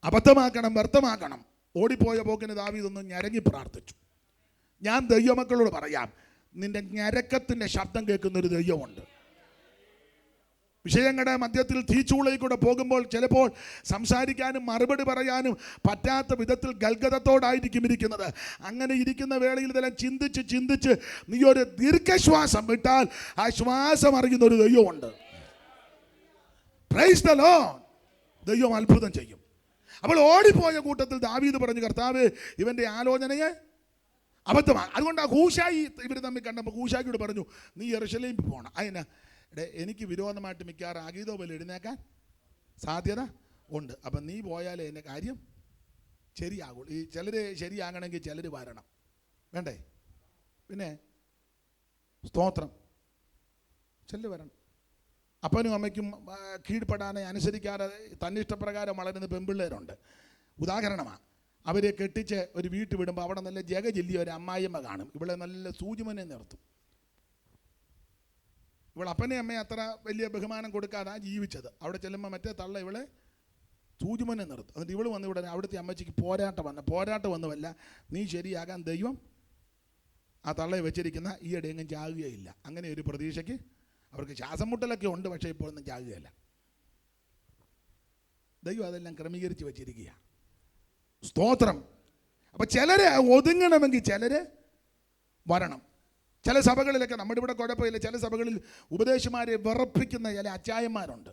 അബദ്ധമാക്കണം, വ്യർത്ഥമാക്കണം. ഓടിപ്പോയ പോക്കിന് ദാവീദൊന്ന് ഞരങ്ങി പ്രാർത്ഥിച്ചു. ഞാൻ ദൈവമക്കളോട് പറയാം, നിന്റെ ഞരക്കത്തിൻ്റെ ശബ്ദം കേൾക്കുന്നൊരു ദൈവമുണ്ട്. വിഷയങ്ങളുടെ മധ്യത്തിൽ തീച്ചൂളയിൽ കൂടെ പോകുമ്പോൾ ചിലപ്പോൾ സംസാരിക്കാനും മറുപടി പറയാനും പറ്റാത്ത വിധത്തിൽ ഗൽഗതത്തോടായിരിക്കും ഇരിക്കുന്നത്. അങ്ങനെ ഇരിക്കുന്ന വേളയിൽ ഇതെല്ലാം ചിന്തിച്ച് നീ ഒരു ദീർഘശ്വാസം വിട്ടാൽ ആ ശ്വാസം അറിയുന്ന ഒരു ദൈവമുണ്ട്. Praise the Lord. ദൈവം അത്ഭുതം ചെയ്യും. അപ്പോൾ ഓടിപ്പോയ കൂട്ടത്തിൽ ദാവീദ് പറഞ്ഞു, കർത്താവേ, ഇവൻ്റെ ആലോചനയെ അബദ്ധമാണ്. അതുകൊണ്ട് ആ ഹൂശായി ഇവർ തമ്മിൽ കണ്ടപ്പോൾ ഹൂശായിയോട് പറഞ്ഞു, നീ യെരൂശലേമിൽ പോകണം. അതിന് എനിക്ക് വിരോധമായിട്ട് മിക്കവാറും അഗീതോബൽ എഴുന്നേക്കാൻ സാധ്യത ഉണ്ട്. അപ്പം നീ പോയാലേ എൻ്റെ കാര്യം ശരിയാകുള്ളൂ. ഈ ചിലർ ശരിയാകണമെങ്കിൽ ചിലർ വരണം, വേണ്ടേ? പിന്നെ സ്തോത്രം, ചിലർ വരണം. അപ്പനും അമ്മയ്ക്കും കീഴ്പ്പെടാനെ അനുസരിക്കാതെ തന്നിഷ്ടപ്രകാരം വളരുന്ന പെൺപിള്ളേരുണ്ട്. ഉദാഹരണമാണ്, അവരെ കെട്ടിച്ച് ഒരു വീട്ടിൽ വിടുമ്പോൾ അവിടെ നല്ല ജഗജില്ലി ഒരു അമ്മായിയമ്മ കാണും. ഇവിടെ നല്ല സൂചിമനെ നിർത്തും. ഇവൾ അപ്പനെ അമ്മയെ അത്ര വലിയ ബഹുമാനം കൊടുക്കാതെ ജീവിച്ചത്. അവിടെ ചെല്ലുമ്പോൾ മറ്റേ തള്ള ഇവളെ സൂചിമനെ നിർത്തും. എന്നിട്ട് ഇവൾ വന്ന് ഇവിടെ അവിടുത്തെ അമ്മച്ചിക്ക് പോരാട്ടം വന്നുമല്ല, നീ ശരിയാകാൻ ദൈവം ആ തള്ളയെ വെച്ചിരിക്കുന്ന ഈയിടെയെങ്കിലും ചാകുകയില്ല. അങ്ങനെ ഒരു പ്രതീക്ഷയ്ക്ക് അവർക്ക് ശ്വാസം മുട്ടലൊക്കെ ഉണ്ട്, പക്ഷേ ഇപ്പോഴൊന്നും ചാകുകയില്ല. ദൈവം അതെല്ലാം ക്രമീകരിച്ച് വെച്ചിരിക്കുക. സ്തോത്രം. അപ്പം ചിലര് ഒതുങ്ങണമെങ്കിൽ ചിലര് വരണം. ചില സഭകളിലൊക്കെ, നമ്മുടെ ഇവിടെ കുഴപ്പമില്ല, ചില സഭകളിൽ ഉപദേശമാരെ വിറപ്പിക്കുന്ന ചില അച്ചായന്മാരുണ്ട്.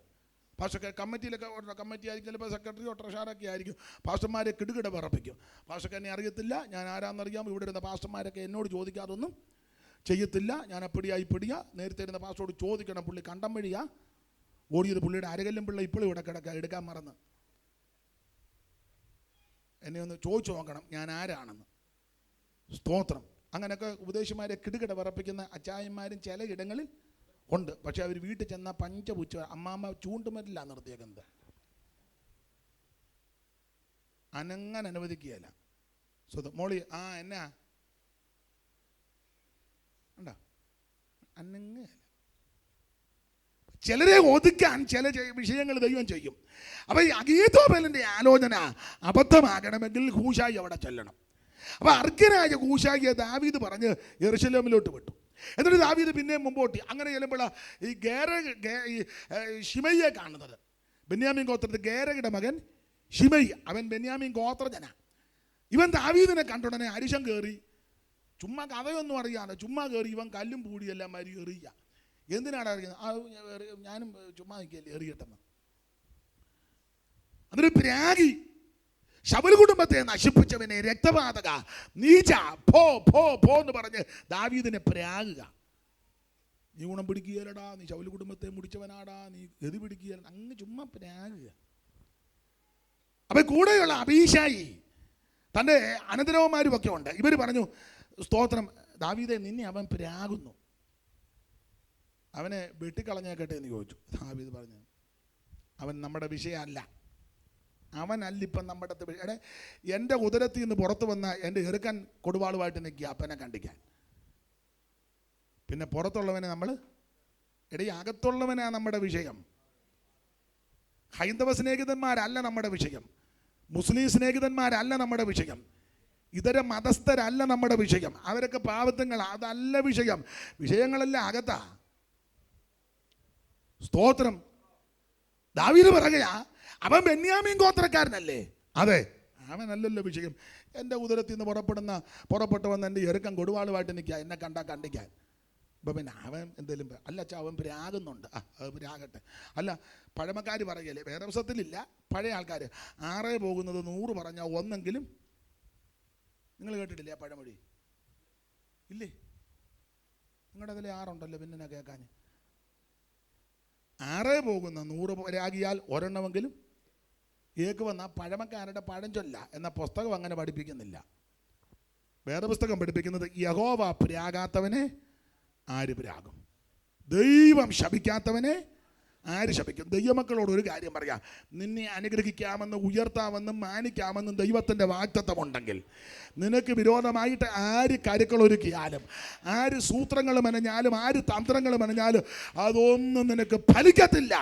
പാസ്റ്റർ കമ്മിറ്റിയിലൊക്കെ കമ്മിറ്റി ആയിരിക്കും, ചിലപ്പോൾ സെക്രട്ടറിയോ ട്രഷറൊക്കെ ആയിരിക്കും. പാസ്റ്റർമാരെ കിടുകിട വിറപ്പിക്കും. പാസ്റ്റർക്ക് എന്നെ അറിയത്തില്ല, ഞാൻ ആരാന്നറിയാം, ഇവിടെ ഇരുന്ന പാസ്റ്റർമാരൊക്കെ എന്നോട് ചോദിക്കാതൊന്നും ചെയ്യത്തില്ല, ഞാൻ അപ്പിടിയാ. നേരത്തെ ഇരുന്ന പാസ്റ്ററോട് ചോദിക്കണം, പുള്ളി കണ്ടം വഴിയാ ഓടിയത്, പുള്ളിയുടെ അരകല്ലും പിള്ള ഇപ്പോഴും ഇവിടെ കിടക്കുക, എടുക്കാൻ മറന്ന്. എന്നെ ഒന്ന് ചോദിച്ചു നോക്കണം ഞാൻ ആരാണെന്ന്. സ്തോത്രം. അങ്ങനെയൊക്കെ ഉപദേശിമാരെ കിടുകിട വിറപ്പിക്കുന്ന അച്ചായന്മാരും ചില ഇടങ്ങളിൽ ഉണ്ട്. പക്ഷെ അവർ വീട്ടിൽ ചെന്നാൽ പഞ്ചപുച്ച അമ്മാമ്മ ചൂണ്ടുമരില്ല നിർത്തിയേക്കുന്നത്, അനങ്ങനെ അനുവദിക്കുകയല്ല. മോളി എന്നാ ഉണ്ടോ അനങ്ങല്ല. ചിലരെ ഒതുക്കാൻ ചില വിഷയങ്ങൾ ദൈവം ചെയ്യും. അപ്പം ഈ അഗീതോബലിൻ്റെ ആലോചന അബദ്ധമാകണമെങ്കിൽ ഹൂശായി അവിടെ ചെല്ലണം. അപ്പോൾ അർഗ്യനായ ഹൂശായിയെ ദാവീദ് പറഞ്ഞ് യെരൂശലേമിലോട്ട് വിട്ടു. എന്നിട്ട് ദാവീദ് പിന്നെയും മുമ്പോട്ട്. അങ്ങനെ ചെല്ലുമ്പോൾ ഈ ശിമയ്യെ കാണുന്നത്, ബെന്യാമീൻ ഗോത്രത്തിൽ ഗേരയുടെ മകൻ ശിമൈ. അവൻ ബെന്യാമീൻ ഗോത്രജനാ. ഇവൻ ദാവീദിനെ കണ്ടുടനെ അരിശം കയറി, ചുമ്മാ കഥയൊന്നും അറിയാതെ ചുമ്മാ കയറി ഇവൻ കല്ലും പൂടിയെല്ലാം മാരി എറിയുക. എന്തിനാണ് അറിയുന്നത്? ഞാനും ചുമ്മാ നിൽക്കല്ലേ എറിയട്ടെന്ന്. അതൊരു പ്രാഗി. ശബരി കുടുംബത്തെ നശിപ്പിച്ചവനെ, രക്തപാതക, നീച്ച, പോ പോ പോ എന്ന് പറഞ്ഞ് ദാവീദിനെ പ്രാകുക. നീ ഗുണം പിടിക്കുകയല്ലടാ, നീ ശബരി കുടുംബത്തെ മുടിച്ചവനാടാ, നീ ഗതി പിടിക്കുകയല്ല, അങ്ങ് ചുമ്മാ പ്രാകുക. അപ്പം കൂടെയുള്ള അബീശായി തൻ്റെ അനന്തരവന്മാരുമൊക്കെ ഉണ്ട്. ഇവർ പറഞ്ഞു, സ്തോത്രം, ദാവീദെ നിന്നെ അവൻ പ്രാകുന്നു, അവനെ വെട്ടിക്കളഞ്ഞേക്കട്ടെ എന്ന് ചോദിച്ചു. ദാവീദ് പറഞ്ഞു, അവൻ നമ്മുടെ വിഷയമല്ല, അവനല്ലിപ്പം നമ്മുടെ എടേ എൻ്റെ ഉദരത്തിൽ നിന്ന് പുറത്ത് വന്ന എൻ്റെ എറുക്കൻ കൊടുവാളുമായിട്ട് നിൽക്കുക അപ്പനെ കണ്ടിക്കാൻ. പിന്നെ പുറത്തുള്ളവനെ നമ്മൾ അകത്തുള്ളവനാണ് നമ്മുടെ വിഷയം. ഹൈന്ദവ സ്നേഹിതന്മാരല്ല നമ്മുടെ വിഷയം, മുസ്ലിം സ്നേഹിതന്മാരല്ല നമ്മുടെ വിഷയം, ഇതര മതസ്ഥരല്ല നമ്മുടെ വിഷയം. അവരൊക്കെ പാവത്തങ്ങൾ, അതല്ല വിഷയം. വിഷയങ്ങളെല്ലാം അകത്താ. സ്തോത്രം. ദാവീദ് പറയുകയാ, അവൻ ബെന്യാമീൻ ഗോത്രക്കാരനല്ലേ? അതെ, അവനല്ലല്ലോ വിഷയം. എൻ്റെ ഉദരത്തിൽ നിന്ന് പുറപ്പെട്ടു വന്ന് എൻ്റെ എറുക്കം കൊടുവാളുമായിട്ട് നിൽക്കുക, എന്നെ കണ്ടിക്കാൻ. ഇപ്പം പിന്നെ അവൻ എന്തെങ്കിലും അല്ല അച്ഛാ, അവൻ പ്രാകുന്നുണ്ട്. അത് പ്രാകട്ടെ. അല്ല, പഴമക്കാർ പറയല്ലേ, വേറെ ദിവസത്തിലില്ല, പഴയ ആൾക്കാർ 6 പോകുന്നത് 100 പറഞ്ഞാൽ ഒന്നെങ്കിലും. നിങ്ങൾ കേട്ടിട്ടില്ലേ ആ പഴമൊഴി? ഇല്ലേ? നിങ്ങളുടെ അതിൽ 6 ഉണ്ടല്ലോ, പിന്നെ കേൾക്കാൻ. 6 പോകുന്ന 100 രാഗിയാൽ ഒരെണ്ണമെങ്കിലും ഏക്ക് വന്ന പഴമക്കാരുടെ പഴഞ്ചൊല്ല എന്ന പുസ്തകം അങ്ങനെ പഠിപ്പിക്കുന്നില്ല. വേറെ പുസ്തകം പഠിപ്പിക്കുന്നത് യഹോവ പ്രാകാത്തവനെ ആര് പ്രാകും, ദൈവം ശപിക്കാത്തവനെ ആര് ശപിക്കും. ദൈവമക്കളോട് ഒരു കാര്യം പറയാം, നിന്നെ അനുഗ്രഹിക്കാമെന്നും ഉയർത്താമെന്നും മാനിക്കാമെന്നും ദൈവത്തിൻ്റെ വാഗ്ദത്തമുണ്ടെങ്കിൽ നിനക്ക് വിരോധമായിട്ട് ആര് കരുക്കളൊരുക്കിയാലും, ആര് സൂത്രങ്ങൾ മെനഞ്ഞാലും, ആര് തന്ത്രങ്ങൾ മെനഞ്ഞാലും അതൊന്നും നിനക്ക് ഫലിക്കത്തില്ല.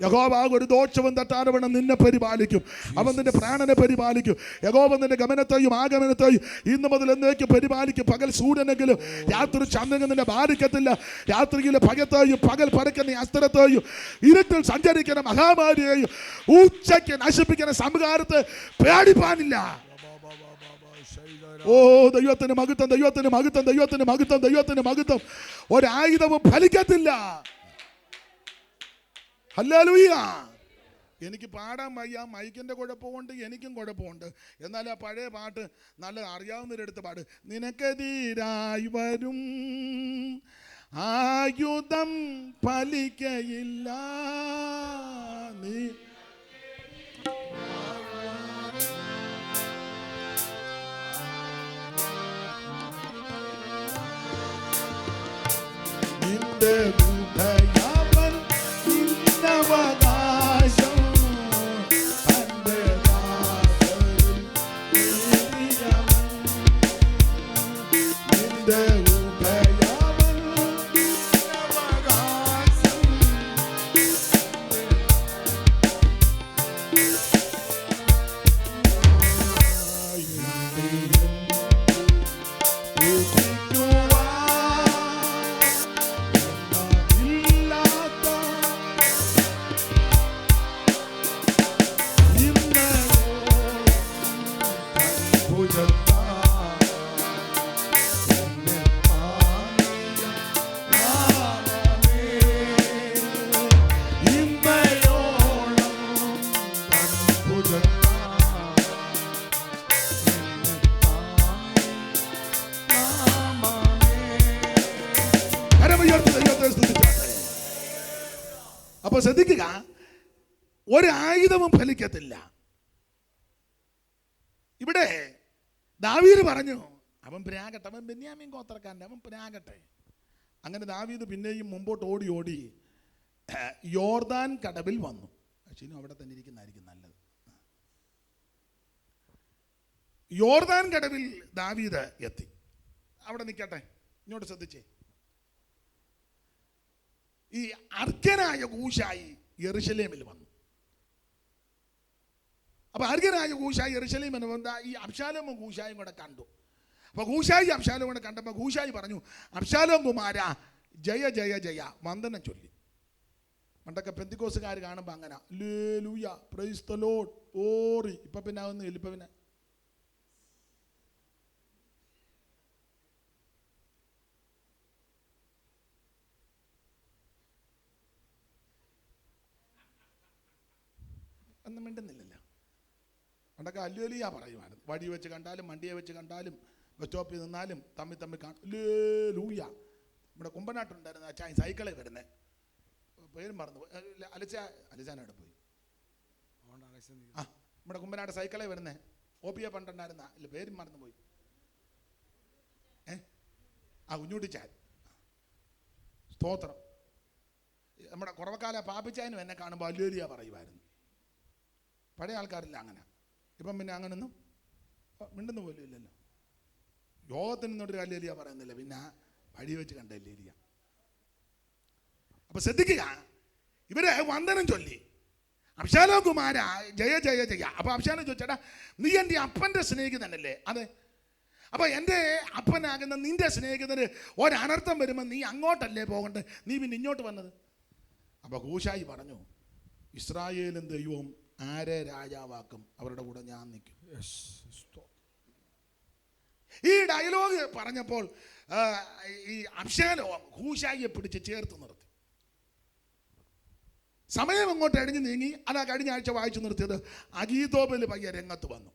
യഹോവ ഒരു ദോഷവും തട്ടാതെ നിന്നെ പരിപാലിക്കും. അവൻ നിന്റെ പ്രാണനെ പരിപാലിക്കും. യഹോവ നിന്റെ ഗമനത്തെയും ആഗമനത്തെയും ഇന്ന് മുതൽ എന്നേക്കും പരിപാലിക്കും. പകൽ സൂര്യനെങ്കിലും രാത്രി ചന്ദ്രൻ നിന്നെ ബാധിക്കത്തില്ല. രാത്രിയിലെ ഭയത്തെയും പകൽ പരക്കുന്ന അസ്ത്രത്തെയും ഇരുട്ടിൽ സഞ്ചരിക്കുന്ന മഹാമാരിയെയും ഉച്ചയ്ക്ക് നശിപ്പിക്കുന്ന സംഹാരത്തെ പേടിപ്പാനില്ല. ഓ ദൈവത്തിന് മഹത്വം, ദൈവത്തിന് മഹത്വം, ദൈവത്തിന് മഹത്വം, ദൈവത്തിന് മഹത്വം. ഒരായുധവും ഫലിക്കത്തില്ല. ഹല്ലേലൂയ. എനിക്ക് പാടാൻ വയ്യ, മൈക്കിൻ്റെ കുഴപ്പമുണ്ട്, എനിക്കും കുഴപ്പമുണ്ട്. എന്നാൽ ആ പഴയ പാട്ട് നല്ല അറിയാവുന്നവരെടുത്ത് പാട്. നിനക്കെതിരായി വരും ആയുധം ഫലിക്കയില്ല, നീ നിന്റെ അപ്പൊ ശ്രദ്ധിക്കുക, ഒരായുധവും ഫലിക്കത്തില്ല. ഇവിടെ ദാവീദ് പറഞ്ഞു അവൻ പ്രാകട്ടെ, അവൻ ബെന്യാമീൻ ഗോത്രക്കാരൻ, അവൻ പ്രാകട്ടെ. അങ്ങനെ ദാവീദ് പിന്നെയും മുമ്പോട്ട് ഓടി ഓടി യോർദാൻ കടവിൽ വന്നു. പക്ഷേ അവിടെ തന്നെ ഇരിക്കുന്നതായിരിക്കും നല്ലത്. യോർദാൻ കടവിൽ ദാവീദ് എത്തി. അവിടെ നിൽക്കട്ടെ, ഇങ്ങോട്ട് ശ്രദ്ധിച്ചേ. ഈ അർഖനായ കൂശായി യെരൂശലേമിൽ വന്നു. അപ്പൊ അർഖനായ കൂശായി യെരൂശലേമിൽ വന്ന ഈ അബ്ശാലോമും കൂശായും കൂടെ കണ്ടു. അപ്പൊ കൂശായി അബ്ശാലോം കൂടെ കണ്ടപ്പോൾ കൂശായി പറഞ്ഞു, അബ്ശാലോം കുമാര ജയ ജയ ജയ വന്ദനം ചൊല്ലി. പണ്ടൊക്കെ പെന്തിക്കോസുകാർ കാണുമ്പോൾ അങ്ങനെ ഹല്ലേലൂയ പ്രൈസ് ദി ലോർഡ് ഓറി. ഇപ്പൊ പിന്നെ അതൊന്നും ഇപ്പൊ പിന്നെ ഒന്നും മിണ്ടുന്നില്ലല്ലോ. പണ്ടൊക്കെ ഹല്ലേലൂയ പറയുമായിരുന്നു. വടി വെച്ച് കണ്ടാലും വണ്ടിയെ വെച്ച് കണ്ടാലും ബസ് സ്റ്റോപ്പിൽ നിന്നാലും തമ്മിൽ തമ്മിൽ ഹല്ലേലൂയ. നമ്മുടെ കുമ്പനാട്ടുണ്ടായിരുന്ന അച്ഛാ സൈക്കിളെ വരുന്നത്, പേരും മറന്നു പോയി. അലിച്ചാനോടെ പോയി. ആ നമ്മുടെ കുമ്പനാട് സൈക്കിളെ വരുന്നേ OPA പണ്ടുണ്ടായിരുന്ന ഇല്ല, പേരും മറന്നു പോയി. കുഞ്ഞുട്ടിച്ചാൻ സ്തോത്രം. നമ്മുടെ കുറവക്കാല പാപ്പിച്ചാനും എന്നെ കാണുമ്പോൾ ഹല്ലേലൂയ പറയുമായിരുന്നു. പഴയ ആൾക്കാരില്ല അങ്ങനെ. ഇപ്പം പിന്നെ അങ്ങനൊന്നും മിണ്ടുന്ന പോലും ഇല്ലല്ലോ. യോഗത്തിന് നിന്നൊരു ഹല്ലേലൂയ പറയുന്നില്ല, പിന്നെ വഴി വെച്ച് കണ്ട ഹല്ലേലൂയ. അപ്പൊ ശ്രദ്ധിക്കുക, ഇവര് വന്ദനം ചൊല്ലി അബ്ശാലോം കുമാര ജയ ജയ ജയ. അപ്പൊ അബ്ശാലോം ചോദിച്ചേട്ടാ, നീ എൻ്റെ അപ്പൻ്റെ സ്നേഹിതനല്ലേ? അതെ. അപ്പൊ എൻ്റെ അപ്പനാകുന്ന നിന്റെ സ്നേഹിതന് ഒരനർത്ഥം വരുമ്പോൾ നീ അങ്ങോട്ടല്ലേ പോകണ്ടേ, നീ പിന്നെ ഇങ്ങോട്ട് വന്നത്? അപ്പൊ കൂശായി പറഞ്ഞു, ഇസ്രായേലും ദൈവവും ആരെ രാജാവാക്കും, അവരുടെ കൂടെ ഞാൻ നിൽക്കും. ഈ ഡയലോഗ് പറഞ്ഞപ്പോൾ ഈ അബ്ശാലോം കൂശായിയെ പിടിച്ച് ചേർത്ത് നിർത്തി. സമയം അങ്ങോട്ട് അടിഞ്ഞു നീങ്ങി. അതാ കഴിഞ്ഞ ആഴ്ച വായിച്ചു നിർത്തിയത് അഗീതോബൽ പയ്യ രംഗത്ത് വന്നു.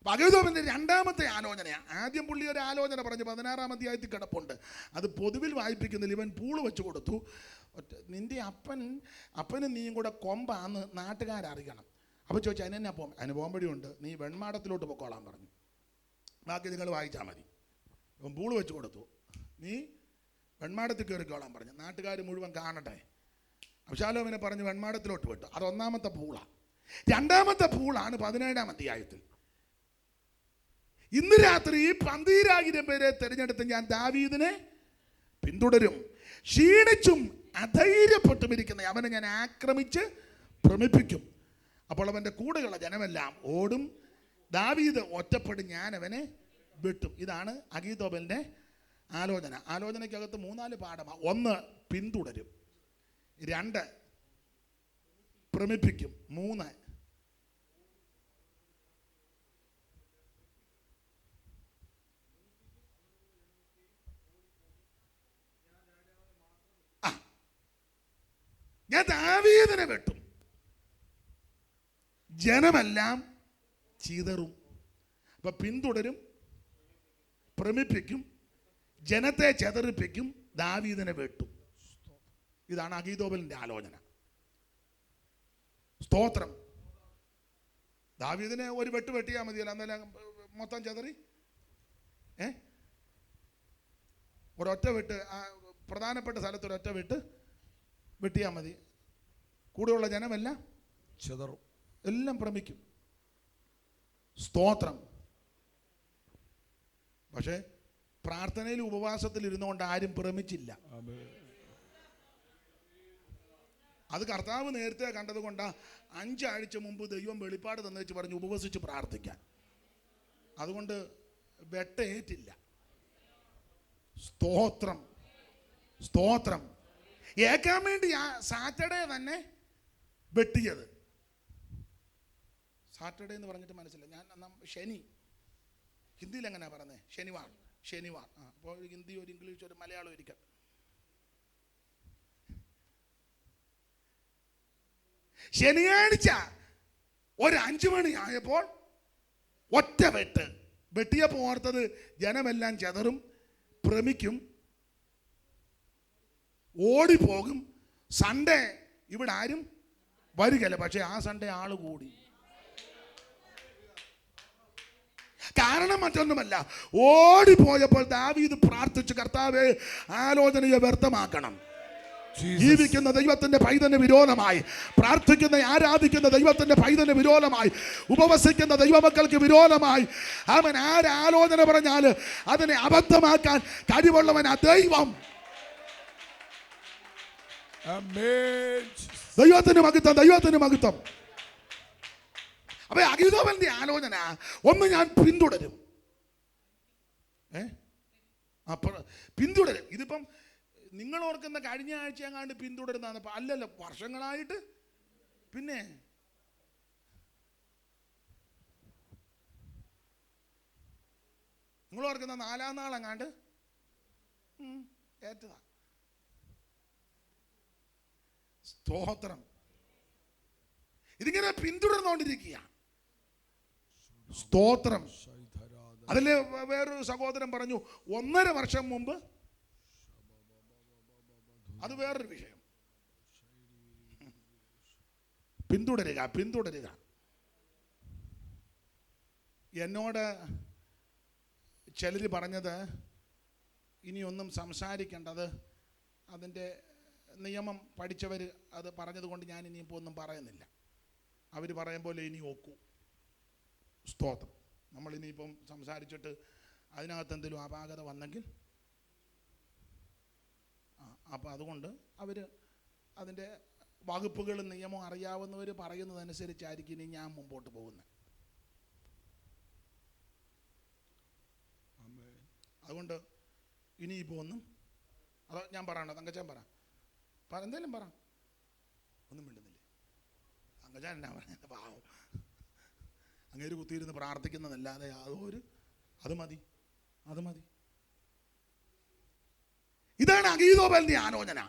അഗീതോബലിന്റെ രണ്ടാമത്തെ ആലോചനയാണ്. ആദ്യം പുള്ളി ഒരു ആലോചന പറഞ്ഞ് 16-ാം അധ്യായത്തിൽ കിടപ്പുണ്ട്. അത് പൊതുവിൽ വായിപ്പിക്കുന്നില്ല. ഇവൻ പൂള് വെച്ച് കൊടുത്തു. നിന്റെ അപ്പന് നീയും കൂടെ കൊമ്പാന്ന് നാട്ടുകാരറിയണം. അപ്പോൾ ചോദിച്ചു അതിനെന്നാ പോകും? അതിന് പോകുമ്പോഴുണ്ട്, നീ വെൺമാടത്തിലോട്ട് പൊക്കോളാൻ പറഞ്ഞു. ബാക്കി നിങ്ങൾ വായിച്ചാൽ മതി. ഇവൻ പൂള് വെച്ച് കൊടുത്തു, നീ വെൺമാടത്തിൽ കയറിക്കോളാൻ പറഞ്ഞു. നാട്ടുകാർ മുഴുവൻ കാണട്ടെ. അബ്ശാലോമിനെ പറഞ്ഞ് വെൺമാടത്തിലോട്ട് വിട്ടു. അത് ഒന്നാമത്തെ പൂളാണ്. രണ്ടാമത്തെ പൂളാണ് 17-ാം അധ്യായത്തിൽ. ഇന്ന് രാത്രി 12,000 പേരെ തിരഞ്ഞെടുത്ത് ഞാൻ ദാവീദിനെ പിന്തുടരും, ക്ഷീണിച്ചും അധൈര്യപ്പെട്ടും ഇരിക്കുന്ന അവനെ ഞാൻ ആക്രമിച്ച് ഭ്രമിപ്പിക്കും. അപ്പോൾ അവൻ്റെ കൂടെയുള്ള ജനമെല്ലാം ഓടും. ദാവീദ് ഒറ്റപ്പെടും, ഞാൻ അവനെ വെട്ടും. ഇതാണ് അഹീതോബലിൻ്റെ ആലോചന. ആലോചനയ്ക്കകത്ത് 3-4 പാഠമാണ്. 1, പിന്തുടരും. 2, ഭ്രമിപ്പിക്കും. 3, ഞാൻ ദാവീദിനെ വെട്ടും, ജനമെല്ലാം ചിതറും. അപ്പൊ പിന്തുടരും, ഭ്രമിപ്പിക്കും, ജനത്തെ ചെതറിപ്പിക്കും, ദാവീദിനെ വെട്ടും. ഇതാണ് അഹീതോബലിന്റെ ആലോചന. സ്തോത്രം. ദാവീദിനെ ഒരു വെട്ട് വെട്ടിയാൽ മതിയല്ലോ, എന്നാലും മൊത്തം ചെതറി. ഒരൊറ്റ വെട്ട്, പ്രധാനപ്പെട്ട സ്ഥലത്ത് ഒരൊറ്റ വെട്ട് വെട്ടിയാൽ മതി. കൂടെയുള്ള ജനമെല്ലാം ചെതറും, എല്ലാം ഭ്രമിക്കും. സ്തോത്രം. പക്ഷേ പ്രാർത്ഥനയിൽ ഉപവാസത്തിൽ ഇരുന്നുകൊണ്ട് ആരും ഭ്രമിച്ചില്ല. അത് കർത്താവ് നേരത്തെ കണ്ടത് കൊണ്ടാ 5 ആഴ്ച മുമ്പ് ദൈവം വെളിപ്പാട് തന്നേച്ച് പറഞ്ഞു ഉപവസിച്ച് പ്രാർത്ഥിക്കാൻ. അതുകൊണ്ട് വെട്ടേറ്റില്ല. സ്തോത്രം, സ്തോത്രം. ഏക്കാൻ വേണ്ടി സാറ്റർഡേ തന്നെ വെട്ടിയത്. സാറ്റർഡേ എന്ന് പറഞ്ഞിട്ട് മനസ്സിലായി. ഞാൻ ശനി, ഹിന്ദിയിൽ എങ്ങനെയാ പറഞ്ഞത്? ശനിവാർ. അപ്പോൾ ഹിന്ദി ഒരു ഇംഗ്ലീഷ് ഒരു മലയാളം ഇരിക്കാം. ശനിയാഴ്ച ഒരു 5 മണി ആയപ്പോൾ ഒറ്റ വെട്ട് വെട്ടിയപ്പോൾ ഓർത്തത് ജനമെല്ലാം ചെതറും, ഭ്രമിക്കും, ഓടിപ്പോകും. സൺഡേ ഇവിടെ ആരും വരികയില്ല. പക്ഷെ ആ സൺഡേ ആള് കൂടി. കാരണം മറ്റൊന്നുമല്ല, ഓടിപ്പോയപ്പോൾ ദാവീദ് പ്രാർത്ഥിച്ചു, കർത്താവേ ആലോചനയെ വ്യർത്ഥമാക്കണം. ജീവിക്കുന്ന ദൈവത്തിന്റെ പൈതന് വിരോധമായി, പ്രാർത്ഥിക്കുന്ന ആരാധിക്കുന്ന ദൈവത്തിന്റെ പൈതന് വിരോധമായി, ഉപവസിക്കുന്ന ദൈവമക്കൾക്ക് വിരോധമായി അവൻ ആരാലോചന പറഞ്ഞാൽ അതിനെ അബദ്ധമാക്കാൻ കഴിവുള്ളവൻ ആ ദൈവം. ദൈവത്തിന് മഹത്വം, ദൈവത്തിന് മഹത്വം. അപ്പൊ അഹീതോബലിന്റെ ആലോചന 1, ഞാൻ പിന്തുടരും. പിന്തുടരും. ഇതിപ്പം നിങ്ങൾ ഓർക്കുന്ന കഴിഞ്ഞ ആഴ്ച എങ്ങാണ്ട് പിന്തുടരുന്നതാണ്. അല്ലല്ലോ, വർഷങ്ങളായിട്ട്. പിന്നെ നിങ്ങൾ ഓർക്കുന്ന 4-ാം നാളെങ്ങാണ്ട് ഏറ്റതാ. സ്തോത്രം. ഇതിങ്ങനെ പിന്തുടർന്നുകൊണ്ടിരിക്കുക. സ്തോത്രം. അതില് വേറൊരു സഹോദരൻ പറഞ്ഞു 1.5 വർഷം മുമ്പ്. അത് വേറൊരു വിഷയം. പിന്തുടരുക. എന്നോട് ചിലർ പറഞ്ഞത് ഇനിയൊന്നും സംസാരിക്കേണ്ടത്, അതിൻ്റെ നിയമം പഠിച്ചവർ അത് പറഞ്ഞതുകൊണ്ട് ഞാൻ ഇനിയിപ്പോൾ ഒന്നും പറയുന്നില്ല. അവർ പറയും പോലെ ഇനി ഒക്കൂ. സ്തോത്രം. നമ്മളിനിയിപ്പം സംസാരിച്ചിട്ട് അതിനകത്ത് എന്തെങ്കിലും അപാകത വന്നെങ്കിൽ അപ്പോൾ അതുകൊണ്ട് അവർ അതിൻ്റെ വകുപ്പുകളും നിയമവും അറിയാവുന്നവർ പറയുന്നതനുസരിച്ചായിരിക്കും ഇനി ഞാൻ മുമ്പോട്ട് പോകുന്നത്. അതുകൊണ്ട് ഇനിയിപ്പോൾ ഒന്നും അതോ ഞാൻ പറയണോ? തങ്കച്ചാൻ പറ, എന്തെങ്കിലും പറ. ഒന്നും മിണ്ടുന്നില്ലേ? തങ്കച്ചാൻ എന്നാ പറയുന്നത്? പാവം, അങ്ങേര് കുത്തിയിരുന്ന് പ്രാർത്ഥിക്കുന്നതല്ലാതെ അത് മതി. ഇതാണ് അഹീതോബലിന്റെ ആലോചന.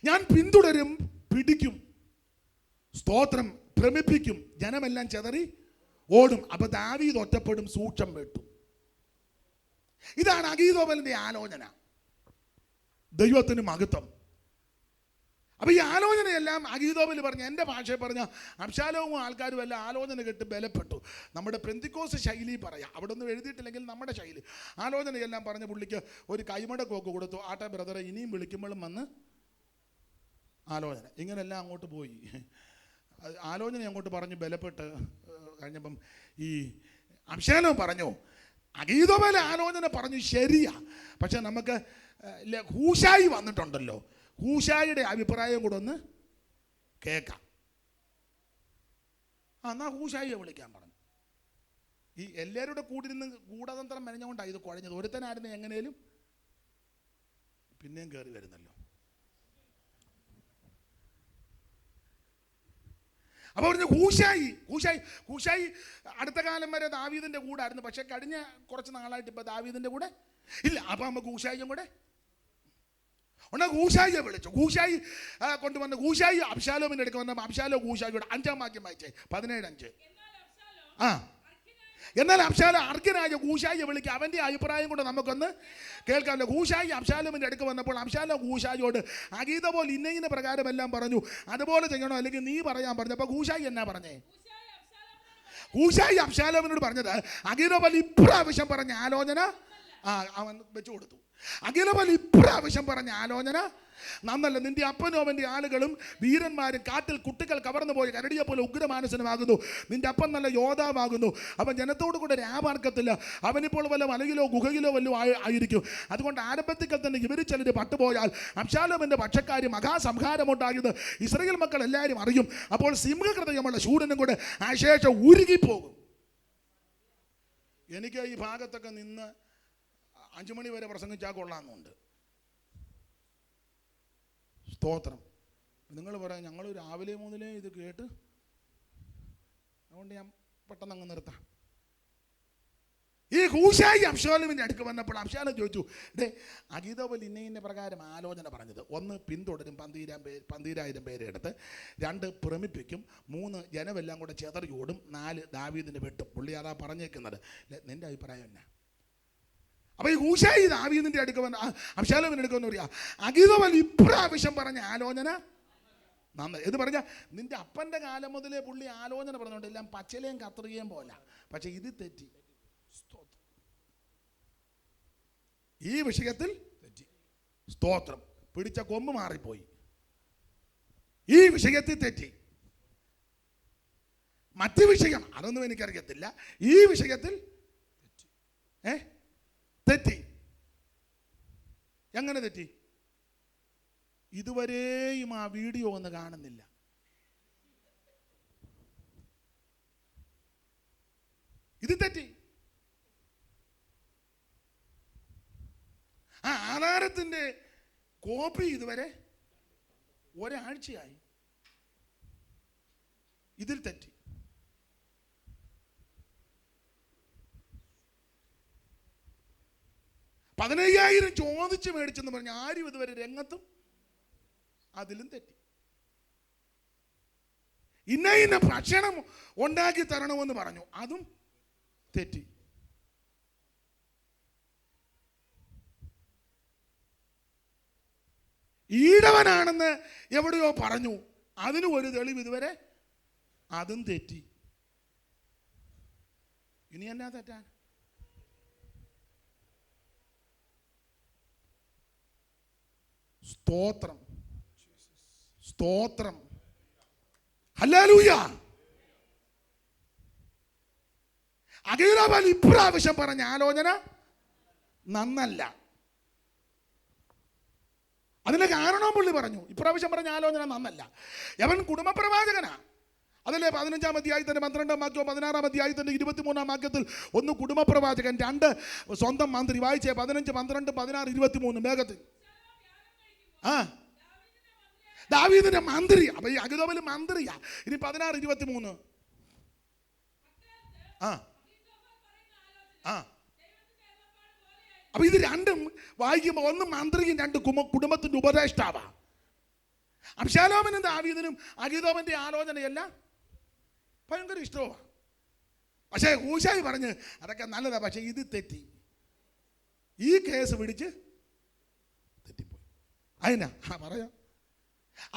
ഞാൻ പിന്തുടരും, പിടിക്കും. സ്തോത്രം. ഭ്രമിപ്പിക്കും, ജനമെല്ലാം ചെതറി ഓടും. അപ്പൊ ദാവീദ് ഒറ്റപ്പെടും, സൂക്ഷം വെട്ടും. ഇതാണ് അഹീതോബലിന്റെ ആലോചന. ദൈവത്തിന് മഹത്വം. അപ്പൊ ഈ ആലോചനയെല്ലാം അഹീതോബൽ പറഞ്ഞ, എൻ്റെ ഭാഷയിൽ പറഞ്ഞ അബ്ശാലോമും ആൾക്കാരും എല്ലാം ആലോചന കേട്ട് ബലപ്പെട്ടു. നമ്മുടെ പെന്തിക്കോസ് ശൈലി പറയാം, അവിടെ ഒന്നും എഴുതിയിട്ടില്ലെങ്കിൽ നമ്മുടെ ശൈലി. ആലോചനയെല്ലാം പറഞ്ഞ പുള്ളിക്ക് ഒരു കൈമടക്കൊക്കെ കൊടുത്തു. ആട്ടെ ബ്രദറെ, ഇനിയും വിളിക്കുമ്പോഴും വന്ന് ആലോചന. ഇങ്ങനെല്ലാം അങ്ങോട്ട് പോയി. ആലോചന അങ്ങോട്ട് പറഞ്ഞ് ബലപ്പെട്ട് കഴിഞ്ഞപ്പം ഈ അബ്ശാലോം പറഞ്ഞു, അഹീതോബൽ ആലോചന പറഞ്ഞു ശരിയാ, പക്ഷെ നമുക്ക് ഹൂശായി വന്നിട്ടുണ്ടല്ലോ. ഹൂശായിയുടെ അഭിപ്രായം കൂടെ ഒന്ന് കേൾക്കാം. എന്നാ ഹൂശായിയെ വിളിക്കാൻ പറഞ്ഞു. ഈ എല്ലാവരുടെ കൂടി നിന്ന് ഗൂഢതന്ത്രം മെനഞ്ഞുകൊണ്ടാണ് ഇത് കുഴഞ്ഞത്. ഒരുത്തനായിരുന്നു എങ്ങനെയും പിന്നെയും കയറി വരുന്നല്ലോ. അപ്പോൾ പറഞ്ഞു ഹൂശായി അടുത്ത കാലം വരെ ദാവീദിന്റെ കൂടെ ആയിരുന്നു. പക്ഷെ കഴിഞ്ഞ കുറച്ച് നാളായിട്ട് ഇപ്പൊ ദാവീദിന്റെ കൂടെ ഇല്ല. അപ്പൊ നമുക്ക് ഹൂശായിയും കൂടെ ഹൂശായിയെ വിളിച്ചു. ഹൂശായി കൊണ്ടുവന്ന് ഹൂശായി അബ്ശാലോമിന്റെ അടുക്ക വന്ന അബ്ശാലോം ഹൂശായിയുടെ 5-ാം വാക്യം വായിച്ചേ, 17:5. എന്നാൽ അബ്ശാലോം അർഖ്യനായ ഹൂശായിയെ വിളിക്കുക. അവന്റെ അഭിപ്രായം കൊണ്ട് നമുക്കൊന്ന് കേൾക്കാമല്ലോ. ഹൂശായി അബ്ശാലോമിന്റെ അടുക്ക് വന്നപ്പോൾ അബ്ശാലോം ഹൂശായിയോട് അഗീതപോൽ ഇന്ന പ്രകാരം എല്ലാം പറഞ്ഞു, അതുപോലെ ചെയ്യണോ അല്ലെങ്കിൽ നീ പറയാൻ പറഞ്ഞു. അപ്പൊ ഹൂശായി എന്നാ പറഞ്ഞേ? ഹൂശായി അബ്ശാലോമിനോട് പറഞ്ഞത് അഗീതപോൽ ഇപ്രാവശ്യം പറഞ്ഞ ആലോചന അവൻ വെച്ചു കൊടുത്തു. അഖിലബൽ ഇപ്രാവശ്യം പറഞ്ഞ ആലോചന നന്നല്ല. നിന്റെ അപ്പനും അവന്റെ ആളുകളും വീരന്മാരും കാട്ടിൽ കുട്ടികൾ കവർന്നു പോയി കരടിയെ പോലെ ഉഗ്രമാനസനമാകുന്നു. നിന്റെ അപ്പൻ നല്ല യോദ്ധാവാകുന്നു. അവൻ ജനത്തോടു കൂടെ രാപാർക്കത്തില്ല. അവനിപ്പോൾ വല്ല മലയിലോ ഗുഹയിലോ വല്ലോ ആയിരിക്കും. അതുകൊണ്ട് ആരംഭത്തിൽ തന്നെ ഇവർ ചിലർ പട്ടുപോയാൽ അബ്ശാലോമിന്റെ പക്ഷക്കാരി മഹാസംഹാരമുണ്ടായത് ഇസ്രായേൽ മക്കൾ എല്ലാവരും അറിയും. അപ്പോൾ സിംഹഹൃദയമുള്ള ശൂരനും കൂടെ ആ ശേഷം ഉരുകിപ്പോകും. എനിക്ക് ഈ ഭാഗത്തൊക്കെ നിന്ന് 5 മണി വരെ പ്രസംഗിച്ചാൽ കൊള്ളാമെന്നുണ്ട്. സ്തോത്രം. നിങ്ങൾ പറയാം ഞങ്ങൾ രാവിലെ മുതലേ ഇത് കേട്ട്, അതുകൊണ്ട് ഞാൻ പെട്ടെന്ന് അങ്ങ് നിർത്താം. ഈ ഹൂശായി അബ്ശാലോമിന്റെ അടുക്ക് വന്നപ്പോൾ അബ്ശാലോം ചോദിച്ചു, അഗീതോപൽ ഇന്ന പ്രകാരം ആലോചന പറഞ്ഞത്: 1 പിന്തുടരും 12,000 പേരെ എടുത്ത്, 2 ഭ്രമിപ്പിക്കും, 3 ജനമെല്ലാം കൂടെ ചെതറി ഓടും, 4 ദാവീദിനെ വെട്ടും. പുള്ളി അതാ പറഞ്ഞേക്കുന്നത്. നിന്റെ അഭിപ്രായം എന്നാ? അപ്പൊ ഈ ഹൂശായി ദാവീദിന്റെ അടുക്ക് വന്ന് അബ്ശാലോമിന്റെ അടുക്ക് വന്ന് പറയാ, അഗീതോപൽ ഇപ്രാവശ്യം പറഞ്ഞ ആലോചന നന്നായി എന്ന് പറഞ്ഞാൽ നിന്റെ അപ്പന്റെ കാലം മുതലേ പുള്ളി ആലോചന പറഞ്ഞോണ്ട് എല്ലാം പച്ചലയും കത്രികയും പോലെ. പക്ഷെ ഇത് തെറ്റി. ഈ വിഷയത്തിൽ തെറ്റി. സ്തോത്രം. പിടിച്ച കൊമ്പ് മാറിപ്പോയി. ഈ വിഷയത്തിൽ തെറ്റി. മറ്റു വിഷയം അതൊന്നും എനിക്കറിയത്തില്ല. ഈ വിഷയത്തിൽ തെറ്റി. തെറ്റി. എങ്ങനെ തെറ്റി? ഇതുവരെയും ആ വീഡിയോ ഒന്ന് കാണുന്നില്ല. ഇത് തെറ്റി. ആ ആധാരത്തിന്റെ കോപ്പി ഇതുവരെ ഒരാഴ്ചയായി. ഇതിൽ തെറ്റി. 15,000 ചോദിച്ച് മേടിച്ചെന്ന് പറഞ്ഞ് ആരും ഇതുവരെ രംഗത്തും അതിലും തെറ്റി. ഇന്ന ഭക്ഷണം ഉണ്ടാക്കി തരണമെന്ന് പറഞ്ഞു, അതും തെറ്റി. ഈടവനാണെന്ന് എവിടെയോ പറഞ്ഞു, അതിന് ഒരു തെളിവ് ഇതുവരെ, അതും തെറ്റി. ഇനി എന്നാ തെറ്റാൻ? സ്തോത്രം, സ്തോത്രം, ഹല്ലേലൂയ. അഗീതോപൽ ഇപ്രാവശ്യം പറഞ്ഞ ആലോചന നന്നല്ല. അതിന് കാരണം പുള്ളി പറഞ്ഞു, ഇപ്രാവശ്യം പറഞ്ഞ ആലോചന നന്നല്ല. അവൻ കുടുംബപ്രവാചകനാ. അതല്ലേ 15-ാം അധ്യായത്തിന്റെ 12-ാം വാക്യവും 16-ാം അധ്യായത്തിന്റെ 23-ാം വാക്യത്തിൽ 1 കുടുംബപ്രവാചകൻ, 2 സ്വന്തം മന്ത്രി. വായിച്ചേ 15, 12, 16, 23 വേഗത്തിൽ. ദാവീദിന്റെ മന്ത്രി. അപ്പൊ ഈ അഗീതോപൽ മന്ത്രിയാ. ഇനി 16, 23. അപ്പൊ ഇത് രണ്ടും വായിക്കുമ്പോ 1 മന്ത്രിയും 2 കുടുംബത്തിന്റെ ഉപദേഷ്ടാവാ. അബ്ശാലോമിനും ദാവീദിനും അഗീതോപന്റെ ആലോചനയല്ല ഭയങ്കര ഇഷ്ടമാ. പക്ഷേ ഹൂശായി പറഞ്ഞ് അതൊക്കെ നല്ലതാ, പക്ഷെ ഇത് തെറ്റി. ഈ കേസ് പിടിച്ച് തെറ്റിപ്പോയി. അതിനാ പറയാം,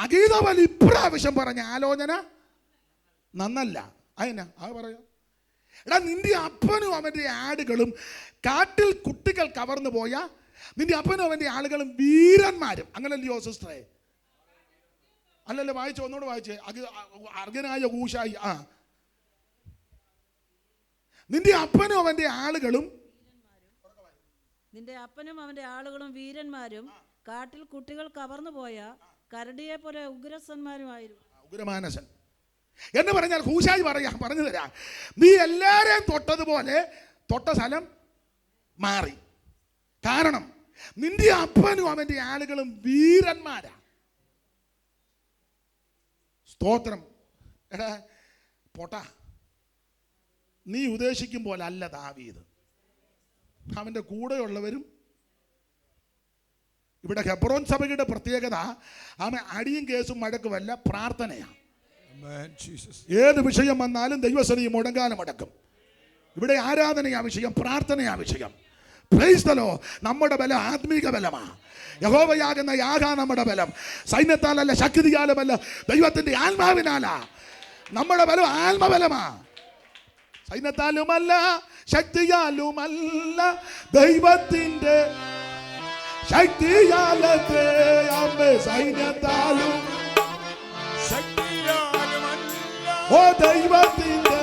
അഗീതോപൽ ഇപ്രാവശ്യം പറഞ്ഞ ആലോചന നന്നല്ല. അതിനാ പറയാം, എടാ നിന്റെ അപ്പനും അവന്റെ ആടുകളും കാട്ടിൽ കുട്ടികൾ കവർന്നു പോയ നിന്റെ അപ്പനും അവന്റെ ആളുകളും വീരന്മാരും. അങ്ങനല്ലയോ സിസ്റ്ററെ? അല്ലല്ലോ, വായിച്ചോ, ഒന്നുകൂടെ വായിച്ചേ. അർഖ്യനായ ഹൂശായി. നിന്റെ അപ്പനും അവന്റെ ആളുകളും, നിന്റെ അപ്പനും അവന്റെ ആളുകളും വീരന്മാരും കാട്ടിൽ കുട്ടികൾ കവർന്നു പോയ കരടിയെ പോലെ ഉഗ്രസന്മാരുമായിരുന്നു. ഉഗ്രമാനസൻ എന്ന് പറഞ്ഞാൽ ഹൂശായി പറഞ്ഞു തരാം, നീ എല്ലാരെയും തൊട്ടതുപോലെ തൊട്ട സ്ഥലം മാറി. കാരണം നിന്റെ അപ്പനും അവന്റെ ആളുകളും വീരന്മാരാ. സ്തോത്രം. എടാ പൊട്ട, നീ ഉദ്ദേശിക്കും പോലെ അല്ല ദാവീദ്. അവന്റെ കൂടെയുള്ളവരും. ഇവിടെ ഹെബ്രോൻ സഭയുടെ പ്രത്യേകത അവൻ അടിയും കേസും മടക്കുമല്ല, പ്രാർത്ഥനയാണ്. ഏത് വിഷയം വന്നാലും ദൈവസന്നിധി മുടങ്ങാനും അടക്കും. ഇവിടെ ആരാധനയാ വിഷയം, പ്രാർത്ഥനയാ വിഷയം. Praise the Lord. നമ്മുടെ ബലം ആത്മീക ബലമാണ്. യഹോവയാകുന്ന യാഗ നമ്മുടെ ബലം. സൈന്യത്താലല്ല, ശക്തിയാലുമല്ല, ദൈവത്തിന്റെ ആത്മാവിനാലാ. നമ്മുടെ ബലം ആത്മബലമാ. സൈന്യത്താലുമല്ല, ശക്തിയാലുമല്ല, ദൈവത്തിന്റെ ശക്തിയാലത്തെ. സൈന്യത്താലും ഓ ദൈവത്തിന്റെ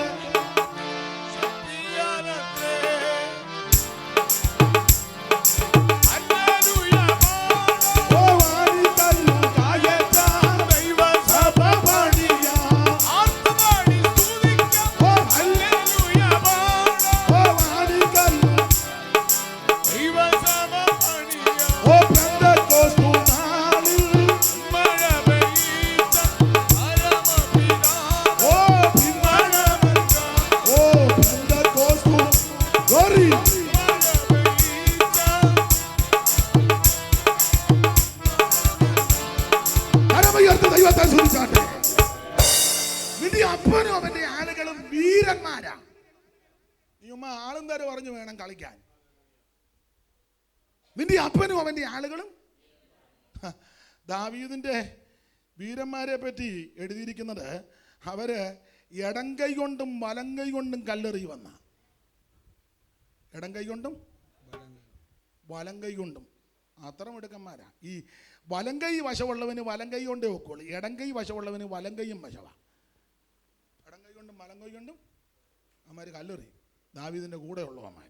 നിന്റെ അപ്പനും അവന്റെ ആളുകളും വീരന്മാരാ. നീ ആളും തരം പറഞ്ഞു വേണം കളിക്കാൻ. നിന്റെ അപ്പനും അവന്റെ ആളുകളും. ദാവീദിന്റെ വീരന്മാരെ പറ്റി എഴുതിയിരിക്കുന്നത് അവര് ഇടങ്കൈ കൊണ്ടും വലങ്കൈ കൊണ്ടും കല്ലെറി വന്ന. ഇടങ്കൈ കൊണ്ടും വലങ്കൈ കൊണ്ടും അത്ര മിടുക്കന്മാരാ. ഈ വലങ്കൈ വശമുള്ളവന് വലങ്കൈ കൊണ്ടേ ഒക്കുള്ളൂ. ഇടങ്കൈ വശമുള്ളവന് വലങ്കൈയും വശവാ. ഇടങ്കൈ കൊണ്ടും വലങ്കൈ കൊണ്ടും അമ്മമാർ കല്ലെറി. ദാവീദിന്റെ കൂടെ ഉള്ളവന്മാർ.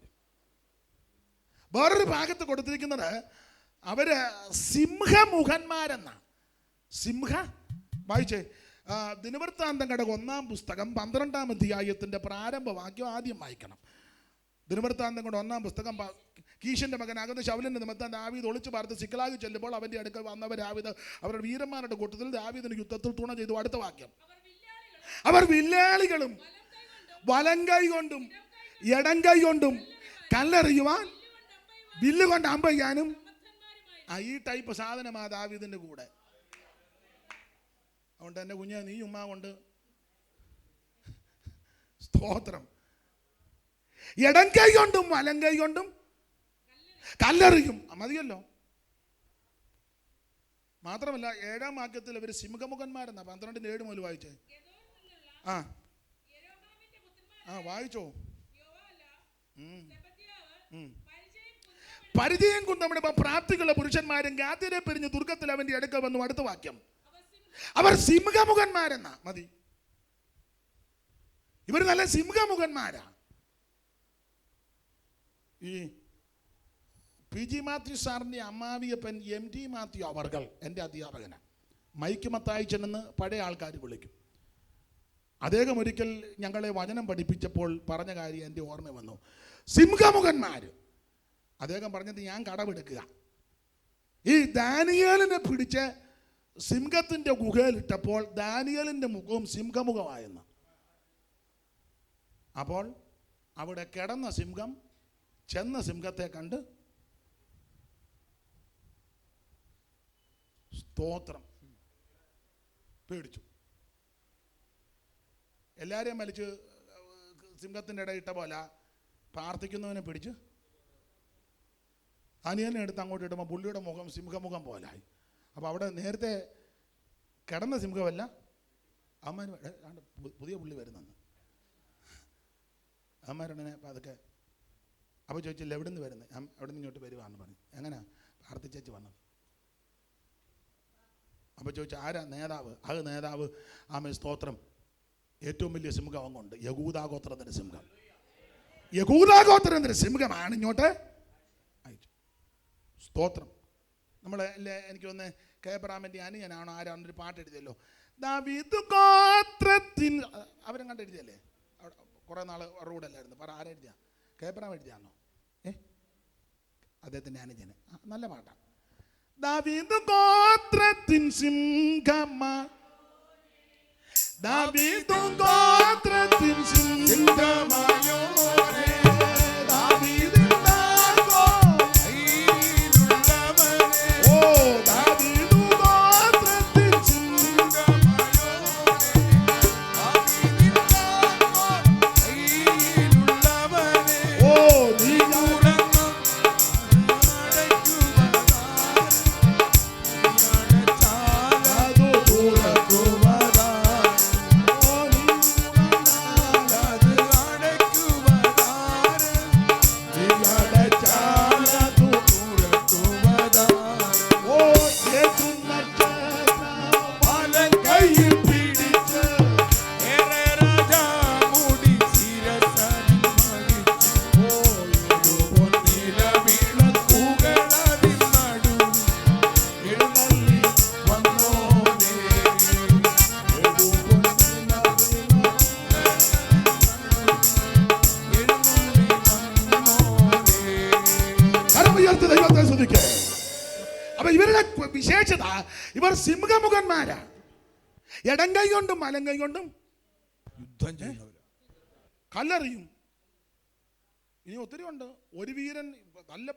വേറൊരു ഭാഗത്ത് കൊടുത്തിരിക്കുന്നത് അവര് സിംഹമുഖന്മാരെന്നാ. സിംഹ വായിച്ചേ, ദിനവൃത്താന്തങ്ങളുടെ 1-ാം പുസ്തകം 12-ാം അധ്യായത്തിന്റെ പ്രാരംഭ വാക്യം ആദ്യം വായിക്കണം. ദിനവൃത്താന്തങ്ങളുടെ 1-ാം പുസ്തകം. കീശന്റെ മകനാകുന്ന ശൗലിന്റെ നിമിത്തം ദാവീദ് ഒളിച്ചു പാർത്ത് സിക്ലാഗിൽ ചെല്ലുമ്പോൾ അവന്റെ അടുക്കൽ വന്നവർ അവരുടെ വീരന്മാരുടെ കൂട്ടത്തിൽ ദാവീദിന് യുദ്ധത്തിൽ തുണ ചെയ്തു. അടുത്ത വാക്യം, അവർ വില്ലാളികളും വലങ്കൈ കൊണ്ടും ഇടങ്കൈ കൊണ്ടും കല്ലെറിയുവാൻ വില്ല് കൊണ്ട് അമ്പയ്യാനും. ഈ ടൈപ്പ് സാധനമാ ദാവീദിന്റെ കൂടെ. അതുകൊണ്ട് എൻ്റെ കുഞ്ഞെ, നീ ഉമ്മാ കൊണ്ട് സ്തോത്രം. ഇടങ്കൈ കൊണ്ടും വലങ്കൈ കൊണ്ടും കല്ലെറിയും. മതിയല്ലോ. മാത്രമല്ല 7-ാം വാക്യത്തിൽ അവർ സിംഹമുഖന്മാരെന്നാ. 12-7 മുതൽ വായിച്ചേ. വായിച്ചോ. പരിചയം കുന്തമിടുമ്പോ പ്രാപ്തികളുള്ള പുരുഷന്മാരും ഗാദ്യരെ പിരിഞ്ഞ് ദുർഗത്തിൽ അവന്റെ അടുക്ക വന്നു. അടുത്ത വാക്യം, അവർ സിംഹമുഖന്മാരെന്നാ. മതി. ഇവർ നല്ല സിംഹമുഖന്മാരാ. ഈ PG മാത്യു സാറിൻ്റെ അമ്മാവിയപ്പൻ MT മാത്യു അവർകൾ എൻ്റെ അധ്യാപകനാണ്. മൈക്ക് മത്തായിച്ചൻ എന്ന് പഴയ ആൾക്കാർ വിളിക്കും. അദ്ദേഹം ഒരിക്കൽ ഞങ്ങളെ വചനം പഠിപ്പിച്ചപ്പോൾ പറഞ്ഞ കാര്യം എൻ്റെ ഓർമ്മ വന്നു. സിംഹമുഖന്മാർ. അദ്ദേഹം പറഞ്ഞത് ഞാൻ കടമെടുക്കുക. ഈ ദാനിയേലിനെ പിടിച്ച് സിംഹത്തിൻ്റെ ഗുഹയിലിട്ടപ്പോൾ ദാനിയേലിൻ്റെ മുഖവും സിംഹമുഖമായെന്ന്. അപ്പോൾ അവിടെ കിടന്ന സിംഹം ചെന്ന സിംഹത്തെ കണ്ട് സ്തോത്രം പേടിച്ചു. എല്ലാവരെയും വലിച്ച് സിംഹത്തിൻ്റെ ഇടയിട്ട പോലെ പ്രാർത്ഥിക്കുന്നവനെ പിടിച്ച് ദാനിയേലിനെ എടുത്ത് അങ്ങോട്ട് ഇടുമ്പോൾ പുള്ളിയുടെ മുഖം സിംഹമുഖം പോലായി. അപ്പോൾ അവിടെ നേരത്തെ കിടന്ന സിംഹമല്ല, അമ്മ പുതിയ പുള്ളി വരുന്നെന്ന്. അമ്മമാരുടനെ അപ്പം അതൊക്കെ. അപ്പോൾ ചോദിച്ചില്ല എവിടെ നിന്ന് വരുന്നത്? അവിടെ നിന്ന് ഇങ്ങോട്ട് വരുവാന്ന് പറഞ്ഞു. എങ്ങനെയാ? പ്രാർത്ഥിച്ചേച്ച് വന്നത്. അപ്പോൾ ചോദിച്ചു ആരാ നേതാവ്? അത് നേതാവ് ആമേ സ്തോത്രം. ഏറ്റവും വലിയ സിംഹം അങ്ങുണ്ട്, യഹൂദാഗോത്രത്തിൻ്റെ സിംഹം. യഹൂദാഗോത്രത്തിൻ്റെ സിംഹമാണ് ഇങ്ങോട്ട് അയച്ചു. സ്തോത്രം. നമ്മൾ എനിക്ക് ഒന്ന് കേബ്രാമിൻ്റെ അനുജനാണോ ആരാണ് ഒരു പാട്ട് എഴുതിയല്ലോ, ദാവീദ് ഗോത്രത്തിൻ, അവരും കണ്ട് എഴുതിയല്ലേ, അവിടെ കുറേ നാൾ റോഡല്ലായിരുന്നു. പറ ആരെഴുതിയാ? കേബ്രാം എഴുതിയാണോ? അദ്ദേഹത്തിൻ്റെ അനുജന്. നല്ല പാട്ടാണ്. ദാവീദ് ഗോത്രത്തിൻ സിംഹമായി, ദാവീദ് ഗോത്രത്തിൻ സിംഹമായോരേ, ദാവീദിൻ താഴ്വരയിലുള്ളവനേ, ഓ ദാവീദ് ഗോത്രത്തിൻ സിംഹമായോരേ, ദാവീദിൻ താഴ്വരയിലുള്ളവനേ, ഓ നീ ദൈവത്തെ സ്തുതിക്കേ. അപ്പൊ ഇവരുടെ വിശേഷത, ഇവർ സിംഹമുഖന്മാരാ. ഇടം കൈ കൊണ്ടും വലം കൈ കൊണ്ടും യുദ്ധം ചെയ്യുന്നവരാ, കല്ലെറിയും. ഇനി ഒത്തിരി ഉണ്ട്. ഒരു വീരൻ നല്ല